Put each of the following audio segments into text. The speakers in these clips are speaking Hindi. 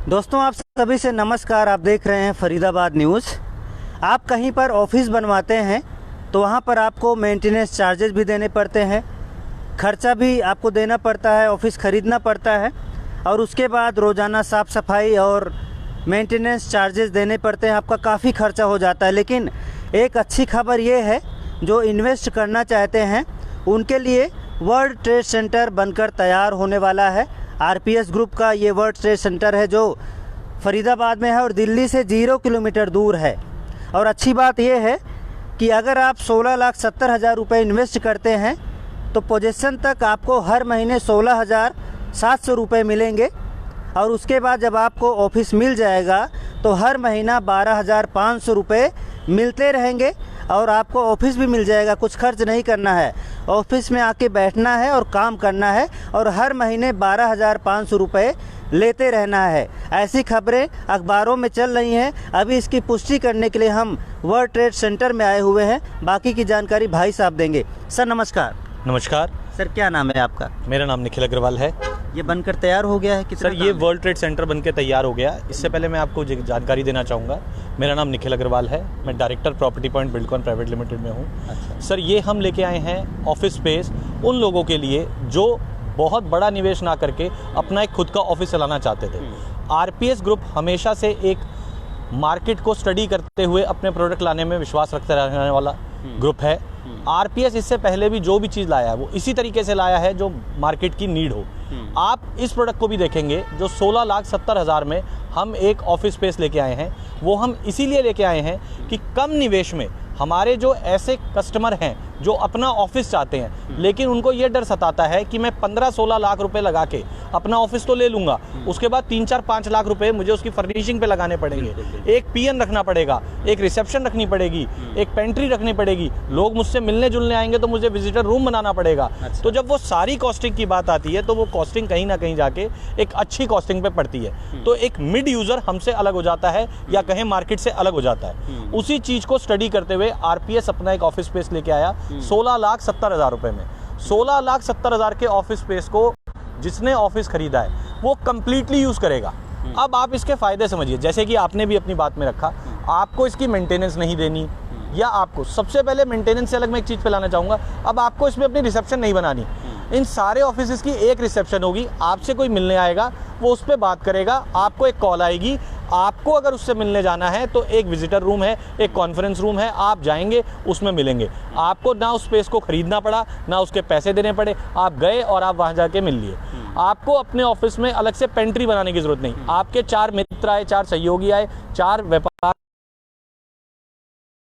दोस्तों, आप सभी से नमस्कार। आप देख रहे हैं फरीदाबाद न्यूज़। आप कहीं पर ऑफिस बनवाते हैं तो वहाँ पर आपको मेंटेनेंस चार्जेस भी देने पड़ते हैं, खर्चा भी आपको देना पड़ता है, ऑफिस ख़रीदना पड़ता है और उसके बाद रोज़ाना साफ़ सफाई और मेंटेनेंस चार्जेस देने पड़ते हैं। आपका काफ़ी खर्चा हो जाता है। लेकिन एक अच्छी खबर ये है, जो इन्वेस्ट करना चाहते हैं उनके लिए वर्ल्ड ट्रेड सेंटर बनकर तैयार होने वाला है। आरपीएस ग्रुप का ये वर्ल्ड ट्रेड सेंटर है जो फरीदाबाद में है और दिल्ली से 0 किलोमीटर दूर है। और अच्छी बात ये है कि अगर आप 16,70,000 रुपये इन्वेस्ट करते हैं तो पोजीशन तक आपको हर महीने 16,700 रुपये मिलेंगे और उसके बाद जब आपको ऑफिस मिल जाएगा तो हर महीना 12,500 रुपये मिलते रहेंगे और आपको ऑफिस भी मिल जाएगा। कुछ खर्च नहीं करना है, ऑफिस में आके बैठना है और काम करना है और हर महीने 12,500 रुपये लेते रहना है। ऐसी खबरें अखबारों में चल रही हैं। अभी इसकी पुष्टि करने के लिए हम वर्ल्ड ट्रेड सेंटर में आए हुए हैं। बाकी की जानकारी भाई साहब देंगे। सर नमस्कार। नमस्कार सर, क्या नाम है आपका? मेरा नाम निखिल अग्रवाल है। ये बनकर तैयार हो गया है? कितना सर, ये वर्ल्ड ट्रेड सेंटर बनकर तैयार हो गया। इससे पहले मैं आपको जानकारी देना चाहूँगा। मेरा नाम निखिल अग्रवाल है। मैं director property point Buildcon private limited में हूँ। अच्छा। सर, ये हम लेके आए हैं ऑफिस स्पेस उन लोगों के लिए जो बहुत बड़ा निवेश ना करके अपना एक खुद का ऑफिस चलाना चाहते थे। आरपीएस ग्रुप हमेशा से एक मार्केट को स्टडी करते हुए अपने प्रोडक्ट लाने में विश्वास रखते रहने वाला ग्रुप है। आरपीएस इससे पहले भी जो भी चीज़ लाया है वो इसी तरीके से लाया है जो मार्केट की नीड हो। आप इस प्रोडक्ट को भी देखेंगे जो 16,70,000 में हम एक ऑफिस स्पेस लेके आए हैं। वो हम इसीलिए लेके आए हैं कि कम निवेश में हमारे जो ऐसे कस्टमर हैं जो अपना ऑफिस चाहते हैं लेकिन उनको ये डर सताता है कि मैं 15-16 लाख रुपए लगा के अपना ऑफिस तो ले लूँगा, उसके बाद 3-4-5 लाख रुपए मुझे उसकी फर्निशिंग पे लगाने पड़ेंगे, एक पीएन रखना पड़ेगा, एक रिसेप्शन रखनी पड़ेगी, एक पेंट्री रखनी पड़ेगी, लोग मुझसे मिलने जुलने आएंगे तो मुझे विजिटर रूम बनाना पड़ेगा। तो जब वो सारी कॉस्टिंग की बात आती है तो वो कॉस्टिंग कहीं ना कहीं जाके एक अच्छी कॉस्टिंग पे पड़ती है। तो एक मिड यूज़र हमसे अलग हो जाता है या कहें मार्केट से अलग हो जाता है। उसी चीज़ को स्टडी करते हुए आरपीएस अपना एक ऑफिस स्पेस लेके आया 16,70,000 रुपए में। 16,70,000 के ऑफिस स्पेस को जिसने ऑफिस खरीदा है वो कंप्लीटली यूज करेगा। अब आप इसके फायदे समझिए। जैसे कि आपने भी अपनी बात में रखा, आपको इसकी मेंटेनेंस नहीं देनी, या आपको सबसे पहले मेंटेनेंस से अलग मैं एक चीज़ पे लाना चाहूँगा, अब आपको इसमें अपनी रिसेप्शन नहीं बनानी। इन सारे ऑफिस की एक रिसेप्शन होगी। आपसे कोई मिलने आएगा वो उस पर बात करेगा, आपको एक कॉल आएगी, आपको अगर उससे मिलने जाना है तो एक विजिटर रूम है, एक कॉन्फ्रेंस रूम है, आप जाएंगे उसमें मिलेंगे। आपको ना उस स्पेस को खरीदना पड़ा, ना उसके पैसे देने पड़े, आप गए और आप वहाँ जाके मिल लिए। आपको अपने ऑफिस में अलग से पेंट्री बनाने की जरूरत नहीं। आपके 4 मित्र आए, 4 सहयोगी आए, 4 व्यापार,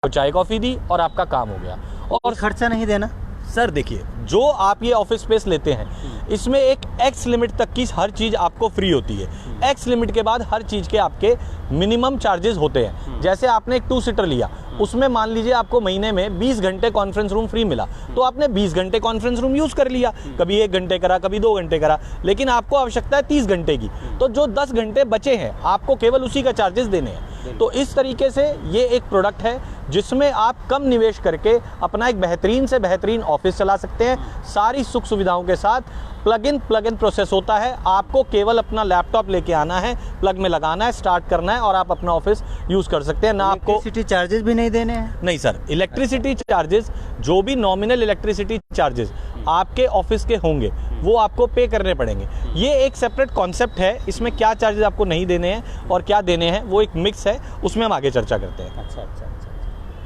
चाय कॉफी दी और आपका काम हो गया। और खर्चा नहीं देना। सर देखिए, जो आप ये ऑफिस स्पेस लेते हैं इसमें एक एक्स लिमिट तक की हर चीज़ आपको फ्री होती है। एक्स लिमिट के बाद हर चीज़ के आपके मिनिमम चार्जेस होते हैं। जैसे आपने एक 2 सीटर लिया, उसमें मान लीजिए आपको महीने में 20 घंटे कॉन्फ्रेंस रूम फ्री मिला, तो आपने 20 घंटे कॉन्फ्रेंस रूम यूज़ कर लिया। कभी 1 घंटे करा, कभी 2 घंटे करा, लेकिन आपको आवश्यकता है 30 घंटे की, तो जो 10 घंटे बचे हैं आपको केवल उसी का चार्जेस देने हैं। तो इस तरीके से ये एक प्रोडक्ट है जिसमें आप कम निवेश करके अपना एक बेहतरीन से बेहतरीन ऑफिस चला सकते हैं, सारी सुख सुविधाओं के साथ। प्लग इन प्रोसेस होता है। आपको केवल अपना लैपटॉप लेके आना है, प्लग में लगाना है, स्टार्ट करना है और आप अपना ऑफिस यूज कर सकते हैं। ना आपको इलेक्ट्रिसिटी चार्जेस भी नहीं देने हैं? नहीं सर, इलेक्ट्रिसिटी चार्जेस, जो भी नॉमिनल इलेक्ट्रिसिटी चार्जेस आपके ऑफिस के होंगे वो आपको पे करने पड़ेंगे। ये एक सेपरेट कॉन्सेप्ट है। इसमें क्या चार्जेस आपको नहीं देने हैं और क्या देने हैं वो एक मिक्स है, उसमें हम आगे चर्चा करते हैं। अच्छा।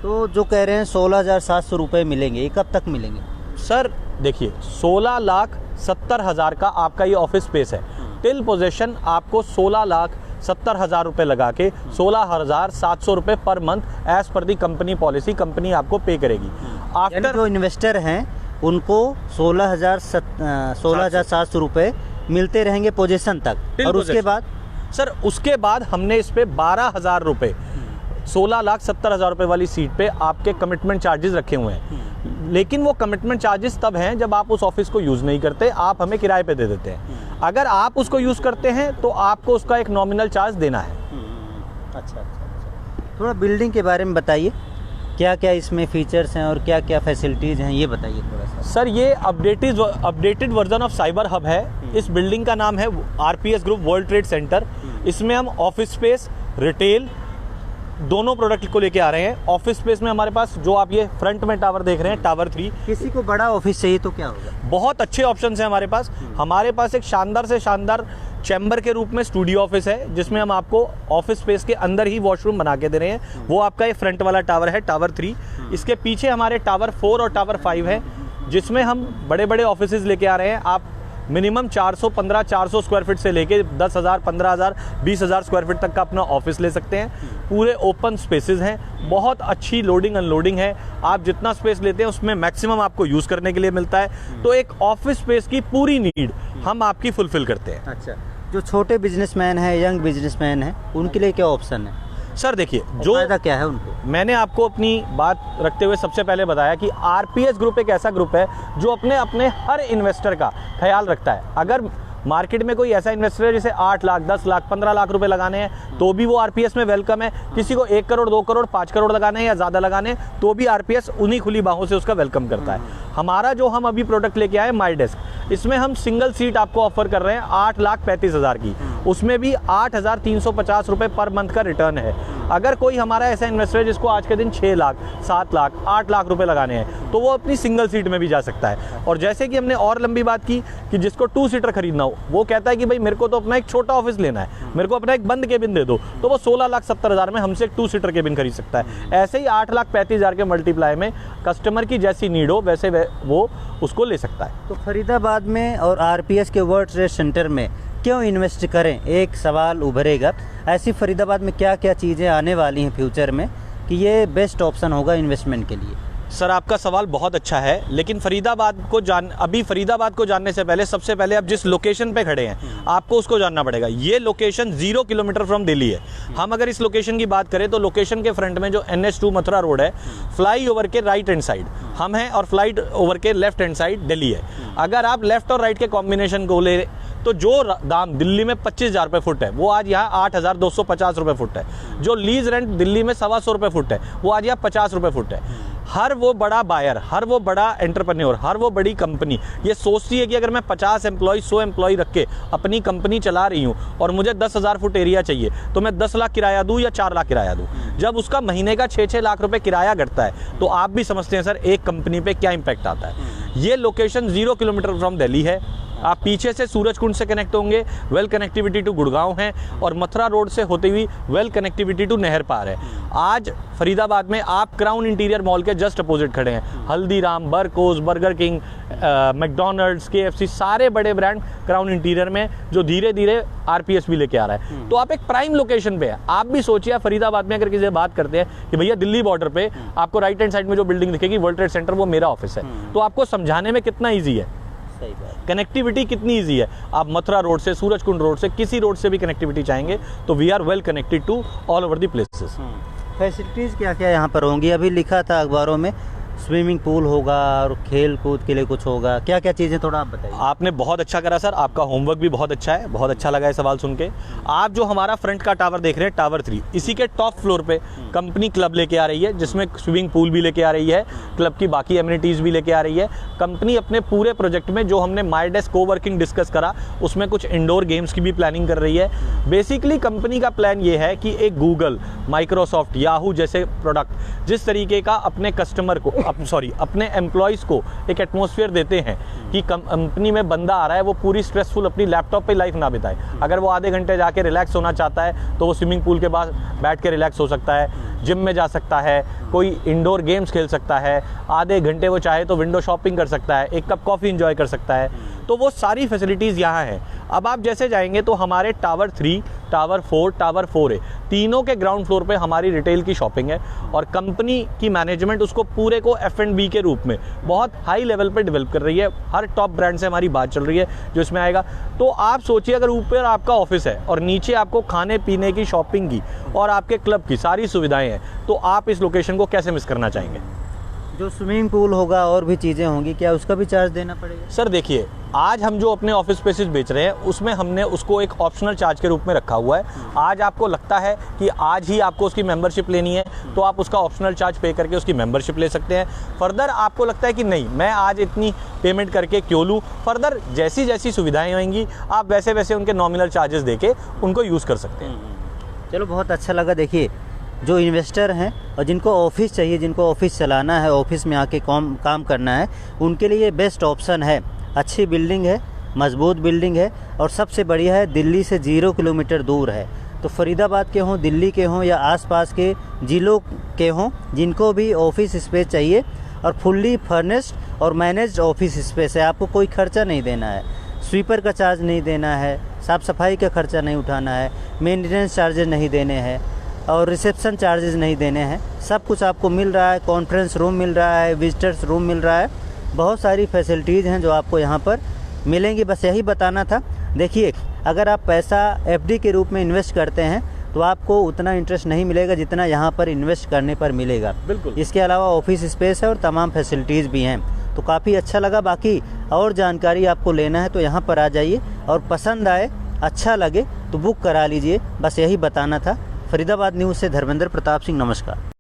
तो जो कह रहे हैं 16,700 रुपये मिलेंगे, ये कब तक मिलेंगे? सर देखिए, 16,70,000 का आपका ये ऑफिस स्पेस है। टिल पोजेशन आपको 16,70,000 रुपये लगा के 16,700 रुपये पर मंथ एज पर दी कंपनी पॉलिसी कंपनी आपको पे करेगी। आफ्टर जो इन्वेस्टर हैं उनको 16,700 रुपये मिलते रहेंगे पोजीशन तक। और उसके बाद सर, उसके बाद हमने इस पे 12,000 रुपये 16,70,000 रुपये वाली सीट पे आपके कमिटमेंट चार्जेस रखे हुए हैं। लेकिन वो कमिटमेंट चार्जेस तब हैं जब आप उस ऑफिस को यूज़ नहीं करते, आप हमें किराए पे दे देते हैं। अगर आप उसको यूज़ करते हैं तो आपको उसका एक नॉमिनल चार्ज देना है। अच्छा। थोड़ा बिल्डिंग के बारे में बताइए, क्या क्या इसमें फीचर्स हैं और क्या क्या फैसिलिटीज़ हैं, ये बताइए थोड़ा सा। सर, ये updated version of cyber hub है। इस बिल्डिंग का नाम है RPS group world trade centre. इसमें हम ऑफिस स्पेस, रिटेल दोनों प्रोडक्ट को लेके आ रहे हैं। ऑफिस स्पेस में हमारे पास जो आप ये फ्रंट में टावर देख रहे हैं, टावर 3, किसी को बड़ा ऑफिस चाहिए तो क्या होगा? बहुत अच्छे ऑप्शन हैं हमारे पास। हमारे पास एक शानदार से शानदार चैम्बर के रूप में स्टूडियो ऑफिस है, जिसमें हम आपको ऑफिस स्पेस के अंदर ही वॉशरूम बना के दे रहे हैं। वो आपका ये फ्रंट वाला टावर है, टावर 3। इसके पीछे हमारे टावर 4 और टावर 5 है, जिसमें हम बड़े बड़े ऑफिसेज लेके आ रहे हैं। आप मिनिमम 400 स्क्वायर फीट से लेके 10,000, 15,000, 20,000 स्क्वायर फीट तक का अपना ऑफिस ले सकते हैं। पूरे ओपन स्पेसेस हैं, बहुत अच्छी लोडिंग अनलोडिंग है। आप जितना स्पेस लेते हैं उसमें मैक्सिमम आपको यूज़ करने के लिए मिलता है। तो एक ऑफिस स्पेस की पूरी नीड हम आपकी फुलफिल करते हैं। अच्छा, जो छोटे बिजनेसमैन हैं, यंग बिजनेसमैन हैं, उनके लिए क्या ऑप्शन है? सर देखिए, जो फायदा क्या है उनको? मैंने आपको अपनी बात रखते हुए सबसे पहले बताया कि आरपीएस ग्रुप एक ऐसा ग्रुप है जो अपने हर इन्वेस्टर का ख्याल रखता है। अगर मार्केट में कोई ऐसा इन्वेस्टर है जिसे 8 लाख, 10 लाख, 15 लाख रुपए लगाने हैं, तो भी वो आरपीएस में वेलकम है। किसी को 1 करोड़, 2 करोड़, 5 करोड़ लगाने हैं या ज़्यादा लगाने हैं, तो भी आरपीएस उन्हीं खुली बाहों से उसका वेलकम करता है। हमारा जो हम अभी प्रोडक्ट लेके आए माई डेस्क, इसमें हम सिंगल सीट आपको ऑफर कर रहे हैं 8,35,000 की, उसमें भी 8,350 रुपये पर मंथ का रिटर्न है। अगर कोई हमारा ऐसा इन्वेस्टर है जिसको आज के दिन 6 लाख, 7 लाख, 8 लाख रुपए लगाने हैं, तो वो अपनी सिंगल सीट में भी जा सकता है। और जैसे कि हमने और लंबी बात की कि जिसको 2 सीटर खरीदना हो, वो कहता है कि भाई मेरे को तो अपना एक छोटा ऑफिस लेना है, मेरे को अपना एक बंद केबिन दे दो, तो वो 16,70,000 में हमसे एक 2 सीटर केबिन खरीद सकता है। ऐसे ही 8,35,000 के मल्टीप्लाई में कस्टमर की जैसी नीड हो वैसे वो उसको ले सकता है। तो फरीदाबाद में और आरपीएस के वर्ल्ड ट्रेड सेंटर में क्यों इन्वेस्ट करें, एक सवाल उभरेगा। ऐसी फरीदाबाद में क्या क्या चीज़ें आने वाली हैं फ्यूचर में कि ये बेस्ट ऑप्शन होगा इन्वेस्टमेंट के लिए? सर आपका सवाल बहुत अच्छा है, लेकिन फरीदाबाद को जानने से पहले सबसे पहले आप जिस लोकेशन पे खड़े हैं आपको उसको जानना पड़ेगा। ये लोकेशन 0 किलोमीटर फ्रॉम दिल्ली है। हम अगर इस लोकेशन की बात करें तो लोकेशन के फ्रंट में जो NH2 मथुरा रोड है, फ्लाई ओवर के राइट हैंड साइड हम हैं और फ्लाई ओवर के लेफ्ट हैंड साइड दिल्ली है। अगर आप लेफ्ट और राइट के कॉम्बिनेशन को ले तो जो दाम दिल्ली में 25,000 रुपये फुट है, वो आज यहाँ 8,250 रुपये फुट है। जो लीज रेंट दिल्ली में 125 रुपये फुट है, वो आज यहाँ 50 रुपये फुट है। हर वो बड़ा बायर, हर वो बड़ा एंटरप्रेन्योर, हर वो बड़ी कंपनी ये सोचती है कि अगर मैं 50 एम्प्लॉय, 100 एम्प्लॉय रख के अपनी कंपनी चला रही हूँ और मुझे 10,000 फुट एरिया चाहिए, तो मैं 10 लाख किराया दूँ या 4 लाख किराया दूँ। जब उसका महीने का 6-6 लाख रुपए किराया घटता है, तो आप भी समझते हैं सर एक कंपनी पे क्या इंपैक्ट आता है। ये लोकेशन 0 किलोमीटर फ्रॉम दिल्ली है। आप पीछे से सूरजकुंड से कनेक्ट होंगे, वेल कनेक्टिविटी टू गुड़गांव है, और मथुरा रोड से होते हुई वेल कनेक्टिविटी टू नहर पार है। आज फरीदाबाद में आप क्राउन इंटीरियर मॉल के जस्ट अपोजिट खड़े हैं। Haldiram, Berco's, Burger King, McDonald's, KFC, सारे बड़े ब्रांड क्राउन इंटीरियर में जो धीरे धीरे आरपीएस भी लेके आ रहा है। तो आप एक प्राइम लोकेशन पे है। आप भी सोचिए, फरीदाबाद में अगर किसी से बात करते हैं कि भैया दिल्ली बॉर्डर पे आपको राइट हैंड साइड में जो बिल्डिंग दिखेगी वर्ल्ड ट्रेड सेंटर, वो मेरा ऑफिस है, तो आपको समझाने में कितना ईजी है, कनेक्टिविटी कितनी इजी है। आप मथुरा रोड से, सूरजकुंड रोड से, किसी रोड से भी कनेक्टिविटी चाहेंगे तो we are well connected to all over the places. Facilities क्या क्या यहाँ पर होंगी? अभी लिखा था अखबारों में स्विमिंग पूल होगा और खेल कूद के लिए कुछ होगा, क्या क्या चीज़ें थोड़ा आप बताइए। आपने बहुत अच्छा करा सर, आपका होमवर्क भी बहुत अच्छा है, बहुत अच्छा लगा है सवाल सुन के। आप जो हमारा फ्रंट का टावर देख रहे हैं, टावर 3, इसी के टॉप फ्लोर पे कंपनी क्लब लेके आ रही है, जिसमें स्विमिंग पूल भी लेके आ रही है, क्लब की बाकी एमिनिटीज़ भी लेके आ रही है। कंपनी अपने पूरे प्रोजेक्ट में जो हमने माई डेस्क कोवर्किंग डिस्कस करा, उसमें कुछ इंडोर गेम्स की भी प्लानिंग कर रही है। बेसिकली कंपनी का प्लान ये है कि एक गूगल, माइक्रोसॉफ्ट, याहू जैसे प्रोडक्ट जिस तरीके का अपने कस्टमर को अपने एम्प्लॉयज़ को एक एटमॉस्फेयर देते हैं कि कंपनी में बंदा आ रहा है वो पूरी स्ट्रेसफुल अपनी लैपटॉप पे लाइफ ना बिताए। अगर वो आधे घंटे जाके रिलैक्स होना चाहता है तो वो स्विमिंग पूल के पास बैठ के रिलैक्स हो सकता है, जिम में जा सकता है, कोई इंडोर गेम्स खेल सकता है, आधे घंटे वो चाहे तो विंडो शॉपिंग कर सकता है, एक कप कॉफ़ी इंजॉय कर सकता है। तो वो सारी फैसिलिटीज़ यहाँ हैं। अब आप जैसे जाएंगे तो हमारे टावर 3, टावर 4, टावर 4A तीनों के ग्राउंड फ्लोर पे हमारी रिटेल की शॉपिंग है, और कंपनी की मैनेजमेंट उसको पूरे को F&B के रूप में बहुत हाई लेवल पे डेवलप कर रही है। हर टॉप ब्रांड से हमारी बात चल रही है जो इसमें आएगा। तो आप सोचिए, अगर ऊपर आपका ऑफिस है और नीचे आपको खाने पीने की, शॉपिंग की और आपके क्लब की सारी सुविधाएँ हैं, तो आप इस लोकेशन को कैसे मिस करना चाहेंगे। जो स्विमिंग पूल होगा और भी चीज़ें होंगी, क्या उसका भी चार्ज देना पड़ेगा? सर देखिए, आज हम जो अपने ऑफिस स्पेसेस बेच रहे हैं उसमें हमने उसको एक ऑप्शनल चार्ज के रूप में रखा हुआ है। आज आपको लगता है कि आज ही आपको उसकी मेंबरशिप लेनी है तो आप उसका ऑप्शनल चार्ज पे करके उसकी मेंबरशिप ले सकते हैं। फर्दर आपको लगता है कि नहीं, मैं आज इतनी पेमेंट करके क्यों लूँ, फर्दर जैसी जैसी सुविधाएं होंगी आप वैसे वैसे उनके नॉमिनल चार्जेस देके उनको यूज़ कर सकते हैं। चलो बहुत अच्छा लगा। देखिए जो इन्वेस्टर हैं और जिनको ऑफिस चाहिए, जिनको ऑफिस चलाना है, ऑफिस में आके काम करना है, उनके लिए बेस्ट ऑप्शन है। अच्छी बिल्डिंग है, मजबूत बिल्डिंग है और सबसे बढ़िया है दिल्ली से 0 किलोमीटर दूर है। तो फरीदाबाद के हों, दिल्ली के हों या आसपास के ज़िलों के हों, जिनको भी ऑफिस स्पेस चाहिए और फुल्ली फर्निश्ड और मैनेज्ड ऑफिस स्पेस है, आपको कोई खर्चा नहीं देना है, स्वीपर का चार्ज नहीं देना है, साफ़ सफाई का खर्चा नहीं उठाना है, मेंटेनेंस चार्जेस नहीं देने हैं और रिसेप्शन चार्जेस नहीं देने हैं। सब कुछ आपको मिल रहा है। कॉन्फ्रेंस रूम मिल रहा है, विजिटर्स रूम मिल रहा है, बहुत सारी फैसिलिटीज़ हैं जो आपको यहाँ पर मिलेंगी। बस यही बताना था। देखिए अगर आप पैसा एफडी के रूप में इन्वेस्ट करते हैं तो आपको उतना इंटरेस्ट नहीं मिलेगा जितना यहाँ पर इन्वेस्ट करने पर मिलेगा। बिल्कुल। इसके अलावा ऑफिस स्पेस है और तमाम फैसिलिटीज़ भी हैं। तो काफ़ी अच्छा लगा। बाकी और जानकारी आपको लेना है तो यहाँ पर आ जाइए और पसंद आए, अच्छा लगे तो बुक करा लीजिए। बस यही बताना था। फरीदाबाद न्यूज़ से धर्मेंद्र प्रताप सिंह, नमस्कार।